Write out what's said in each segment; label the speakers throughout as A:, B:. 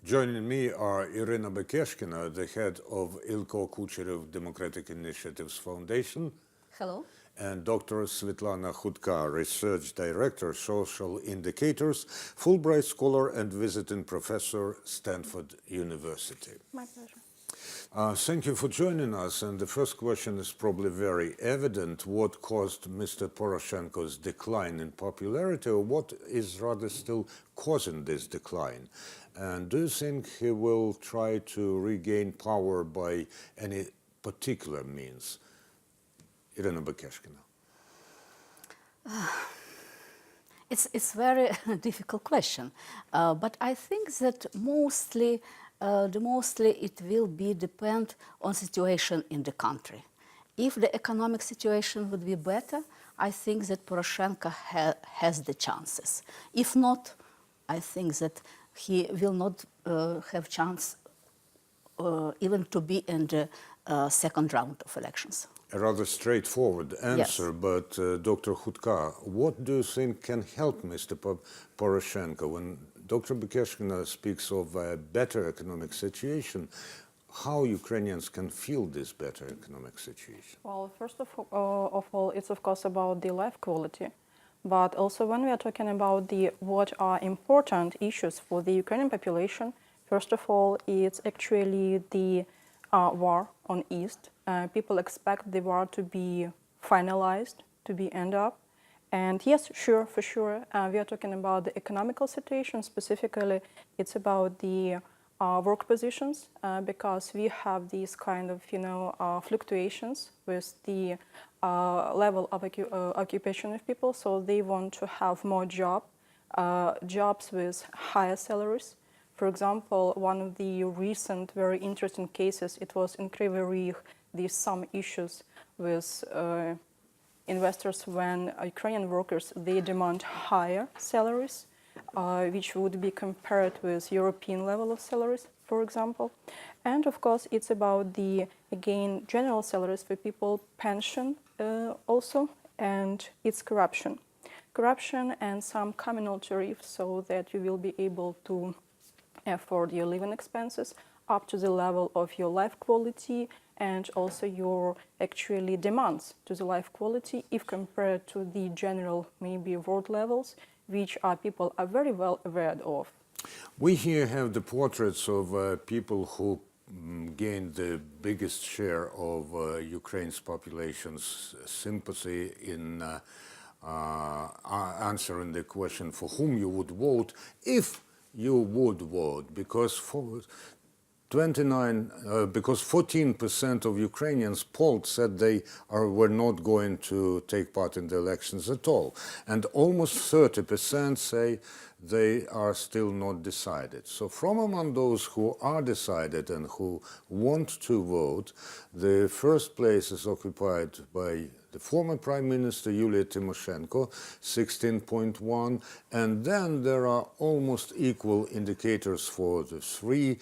A: Joining me are Iryna Bekeshkina, the head of Ilko Kucheriv Democratic Initiatives Foundation.
B: Hello.
A: And Dr. Svitlana Khutka, Research Director, Social Indicators, Fulbright Scholar and Visiting Professor, Stanford University.
C: My pleasure.
A: Thank you for joining us. And the first question is probably very evident. What caused Mr. Poroshenko's decline in popularity, or what is rather still causing this decline? And do you think he will try to regain power by any particular means? Iryna Bekeshkina.
B: It's very difficult question, but I think that mostly it will be depend on situation in the country. If the economic situation would be better, I think that Poroshenko has the chances. If not, I think that he will not have chance even to be in the second round of elections.
A: A rather straightforward answer, yes. But Dr. Khutka, what do you think can help Mr. Poroshenko? When Dr. Bekeshkina speaks of a better economic situation, how Ukrainians can feel this better economic situation?
C: Well, first of all, it's of course about the life quality. But also when we are talking about what are important issues for the Ukrainian population, first of all, it's actually the war on East. People expect the war to be finalized, to be end up. And yes, sure, for sure, we are talking about the economical situation. Specifically, it's about the work positions, because we have these kind of, fluctuations with the level of occupation of people. So they want to have more jobs with higher salaries. For example, one of the recent very interesting cases, it was in Kryvyi Rih, these some issues with investors when Ukrainian workers, they demand higher salaries, which would be compared with European level of salaries, for example. And of course, it's about the, again, general salaries for people, pension also, and it's corruption. Corruption and some communal tariffs so that you will be able to afford your living expenses up to the level of your life quality and also your actually demands to the life quality if compared to the general maybe world levels, which people are very well aware of.
A: We here have the portraits of people who gained the biggest share of Ukraine's population's sympathy in answering the question for whom you would vote if you would vote, because 14% of Ukrainians polled said they were not going to take part in the elections at all. And almost 30% say they are still not decided. So from among those who are decided and who want to vote, the first place is occupied by the former Prime Minister Yulia Tymoshenko, 16.1, and then there are almost equal indicators for the three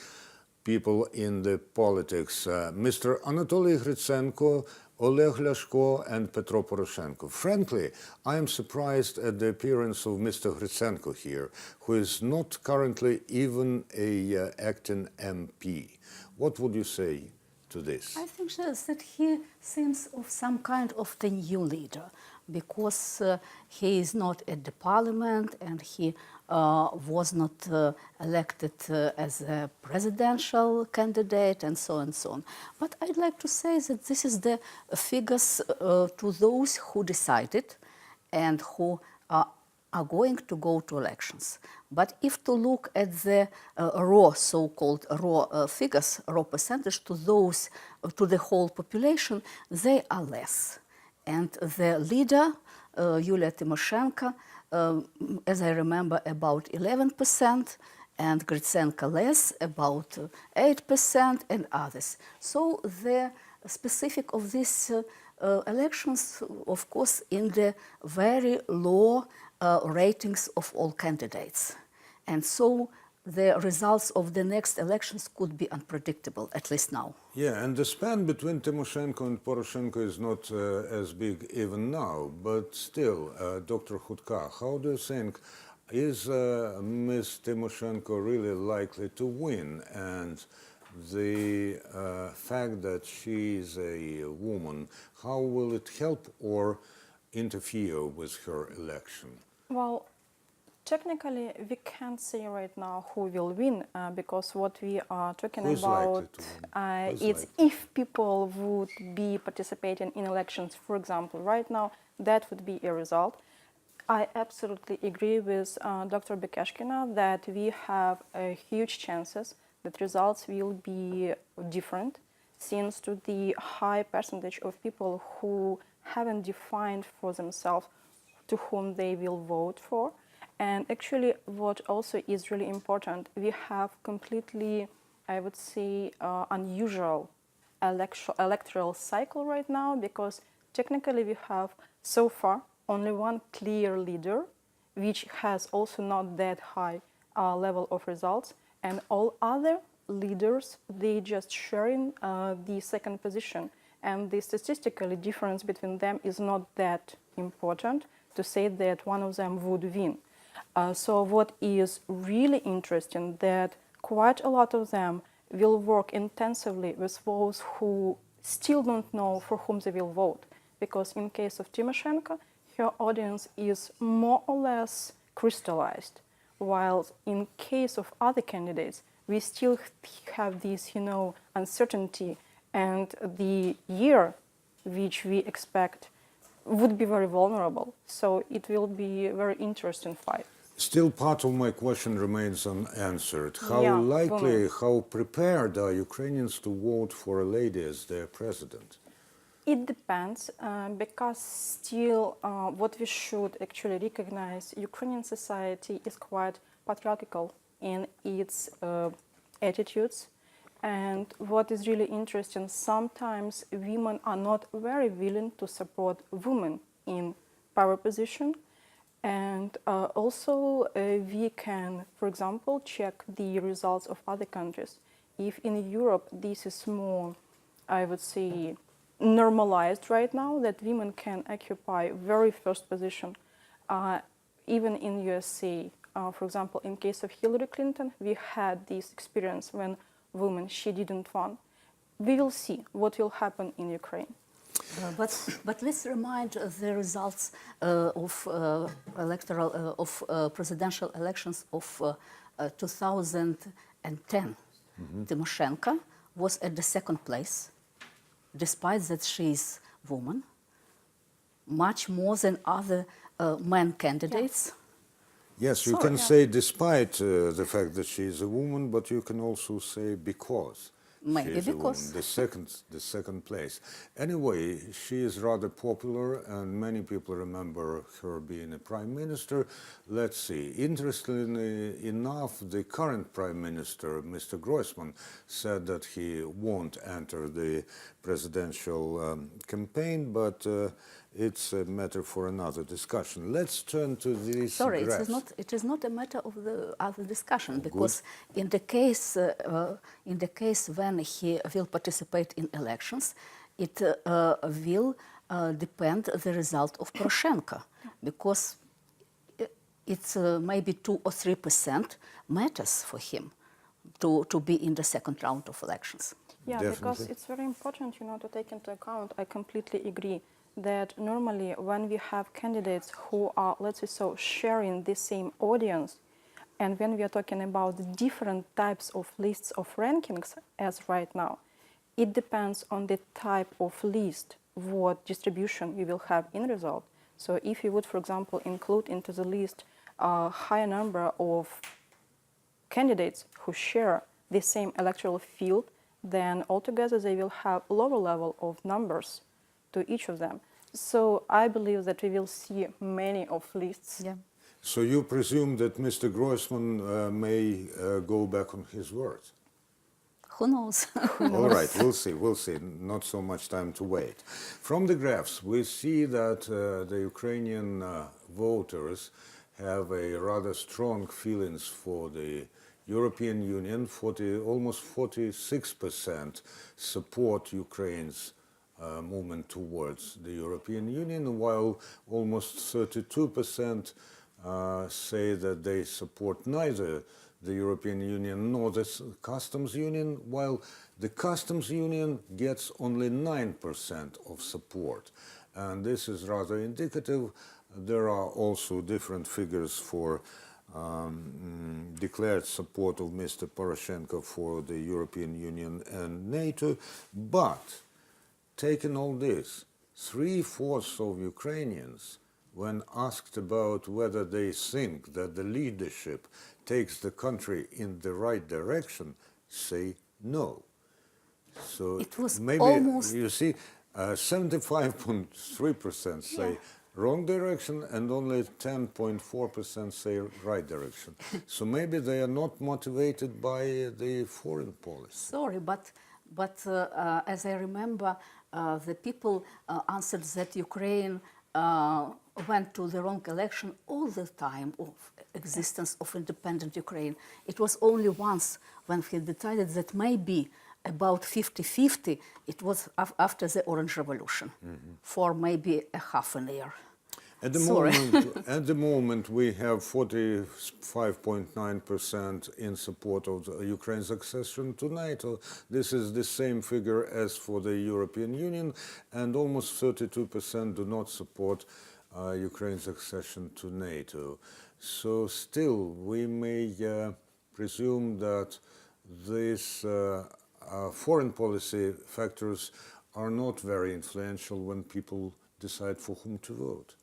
A: people in the politics, Mr. Anatoliy Hrytsenko, Oleh, Lyashko, and Petro Poroshenko. Frankly, I am surprised at the appearance of Mr. Hrytsenko here, who is not currently even an acting MP. What would you say to this?
B: I think that he seems of some kind of the new leader, because he is not at the parliament and he was not elected as a presidential candidate and so on and so on. But I'd like to say that this is the figures to those who decided and who are going to go to elections. But if to look at the raw, so-called raw figures, raw percentage to those, to the whole population, they are less. And the leader, Yulia Tymoshenko, as I remember, about 11%, and Hrytsenko less, about 8%, and others. So the specific of these elections, of course, in the very low ratings of all candidates. And so the results of the next elections could be unpredictable, at least now.
A: Yeah, and the span between Tymoshenko and Poroshenko is not as big even now, but still, Dr. Khutka, how do you think Is Ms. Tymoshenko really likely to win? And the fact that she is a woman, how will it help or interfere with her election?
C: Well, technically, we can't say right now who will win because what we are talking
A: Who's
C: about
A: likely to win? Who's
C: it's
A: likely?
C: if people would be participating in elections, for example, right now, that would be a result. I absolutely agree with Dr. Bekeshkina that we have huge chances that results will be different since to the high percentage of people who haven't defined for themselves to whom they will vote for. And actually, what also is really important, we have completely, I would say, unusual electoral cycle right now because technically we have so far only one clear leader, which has also not that high level of results, and all other leaders, they just sharing the second position. And the statistical difference between them is not that important to say that one of them would win. So what is really interesting that quite a lot of them will work intensively with those who still don't know for whom they will vote. Because in case of Tymoshenko, her audience is more or less crystallized, while in case of other candidates, we still have this, uncertainty, and the year which we expect would be very vulnerable. So it will be a very interesting fight.
A: Still, part of my question remains unanswered. How
C: Yeah,
A: likely,
C: women.
A: how prepared are Ukrainians to vote for a lady as their president?
C: It depends, because still what we should actually recognize, Ukrainian society is quite patriarchal in its attitudes. And what is really interesting, sometimes women are not very willing to support women in power position. And also we can, for example, check the results of other countries. If in Europe this is more, I would say, normalized right now, that women can occupy very first position. Even in USA, for example, in case of Hillary Clinton, we had this experience when women, she didn't won. We will see what will happen in Ukraine.
B: But let's remind the results of presidential elections of 2010. Tymoshenko was at the second place, despite that she is woman, much more than other men candidates.
A: Yes, you can say despite the fact that she is a woman, but you can also say because.
B: Maybe
A: she is
B: because.
A: a woman. The second place. Anyway, she is rather popular, and many people remember her being a prime minister. Let's see. Interestingly enough, the current prime minister, Mr. Groysman, said that he won't enter the presidential campaign, but it's a matter for another discussion. Let's turn to these
B: Sorry,
A: graphs.
B: it is not a matter of the other discussion, because in the case when he will participate in elections, it will depend the result of Poroshenko, because it's maybe 2 or 3% matters for him to be in the second round of elections.
C: Yeah,
A: Definitely.
C: because it's very important, to take into account. I completely agree that normally when we have candidates who are, let's say so, sharing the same audience, and when we are talking about different types of lists of rankings, as right now, it depends on the type of list, what distribution we will have in result. So if you would, for example, include into the list a higher number of candidates who share the same electoral field, then altogether they will have lower level of numbers to each of them. So I believe that we will see many of lists.
B: Yeah.
A: So you presume that Mr. Groysman may go back on his word?
B: Who knows?
A: All right, we'll see. Not so much time to wait. From the graphs, we see that the Ukrainian voters have a rather strong feelings for the European Union. Almost 46% support Ukraine's movement towards the European Union, while almost 32% say that they support neither the European Union nor the customs union, while the customs union gets only 9% of support. And this is rather indicative. There are also different figures for declared support of Mr. Poroshenko for the European Union and NATO. But taking all this, 3/4 of Ukrainians, when asked about whether they think that the leadership takes the country in the right direction, say no. So
B: It was
A: maybe,
B: almost-
A: you see, 75.3% say wrong direction and only 10.4% say right direction. So maybe they are not motivated by the foreign policy.
B: Sorry, but as I remember, the people answered that Ukraine went to the wrong election all the time of existence of independent Ukraine. It was only once when he decided that maybe about 50-50, it was after the Orange Revolution, for maybe a half an year.
A: At the moment, we have 45.9% in support of Ukraine's accession to NATO. This is the same figure as for the European Union, and almost 32% do not support Ukraine's accession to NATO. So still, we may presume that these foreign policy factors are not very influential when people decide for whom to vote.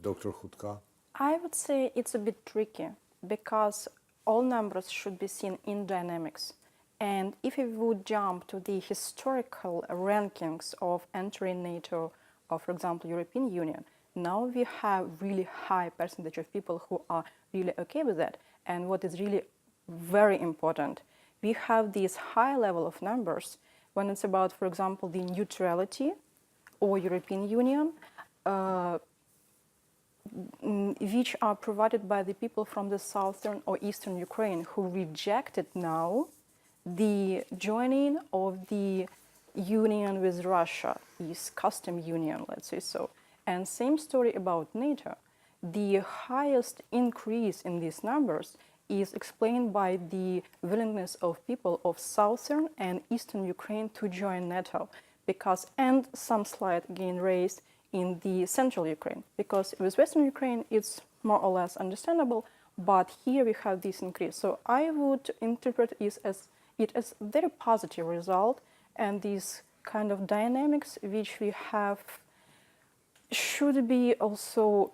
A: Dr. Khutka?
C: I would say it's a bit tricky because all numbers should be seen in dynamics. And if we would jump to the historical rankings of entering NATO or, for example, European Union, now we have really high percentage of people who are really okay with that. And what is really very important, we have this high level of numbers when it's about, for example, the neutrality or European Union, which are provided by the people from the southern or eastern Ukraine who rejected now the joining of the union with Russia, is custom union, let's say so. And same story about NATO. The highest increase in these numbers is explained by the willingness of people of southern and eastern Ukraine to join NATO, because, and some slight gain raised in the central Ukraine, because with Western Ukraine it's more or less understandable, but here we have this increase. So I would interpret it as very positive result, and these kind of dynamics which we have should be also,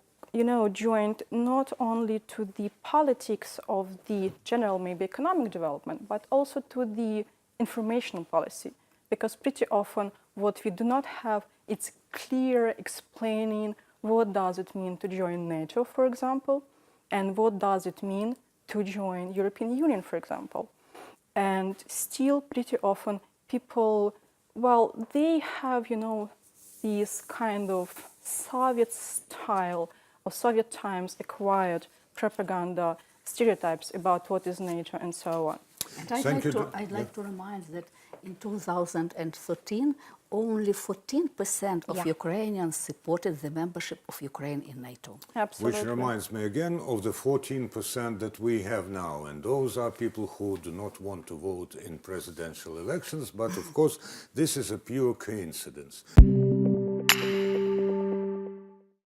C: joined not only to the politics of the general maybe economic development, but also to the information policy, because pretty often what we do not have, it's clear explaining what does it mean to join NATO, for example, and what does it mean to join European Union, for example. And still pretty often people, they have, this kind of Soviet style or Soviet times acquired propaganda stereotypes about what is NATO and so on.
B: And I'd like to remind that in 2013, only 14% of Ukrainians supported the membership of Ukraine in NATO.
C: Absolutely.
A: Which reminds me again of the 14% that we have now. And those are people who do not want to vote in presidential elections. But of course, this is a pure coincidence.